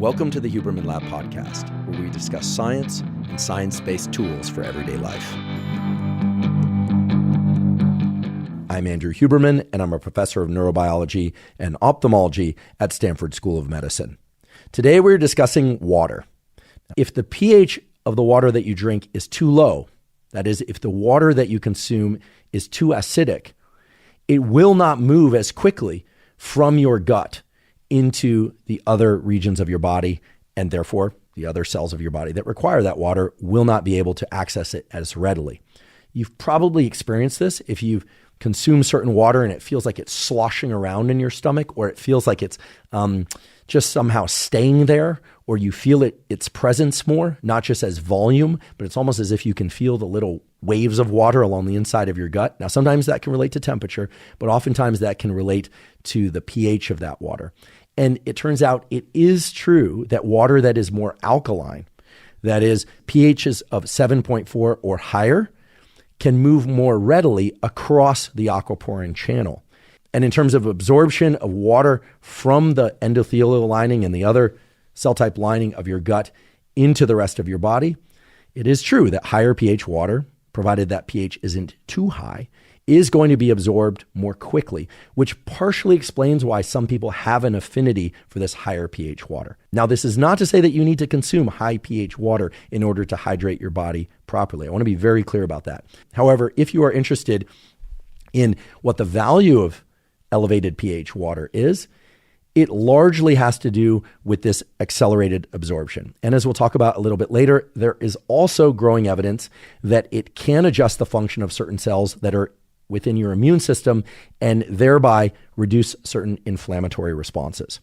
Welcome to the Huberman Lab podcast, where we discuss science and science-based tools for everyday life. I'm Andrew Huberman, and I'm a professor of neurobiology and ophthalmology at Stanford School of Medicine. Today, we're discussing water. If the pH of the water that you drink is too low, that is, if the water that you consume is too acidic, it will not move as quickly from your gut into the other regions of your body, and therefore the other cells of your body that require that water will not be able to access it as readily. You've probably experienced this if you've consumed certain water and it feels like it's sloshing around in your stomach, or it feels like it's just somehow staying there, or you feel its presence more, not just as volume, but it's almost as if you can feel the little waves of water along the inside of your gut. Now, sometimes that can relate to temperature, but oftentimes that can relate to the pH of that water. And it turns out it is true that water that is more alkaline, that is pHs of 7.4 or higher, can move more readily across the aquaporin channel. And in terms of absorption of water from the endothelial lining and the other cell type lining of your gut into the rest of your body, it is true that higher pH water, provided that pH isn't too high, is going to be absorbed more quickly, which partially explains why some people have an affinity for this higher pH water. Now, this is not to say that you need to consume high pH water in order to hydrate your body properly. I want to be very clear about that. However, if you are interested in what the value of elevated pH water is, it largely has to do with this accelerated absorption. And as we'll talk about a little bit later, there is also growing evidence that it can adjust the function of certain cells that are within your immune system and thereby reduce certain inflammatory responses.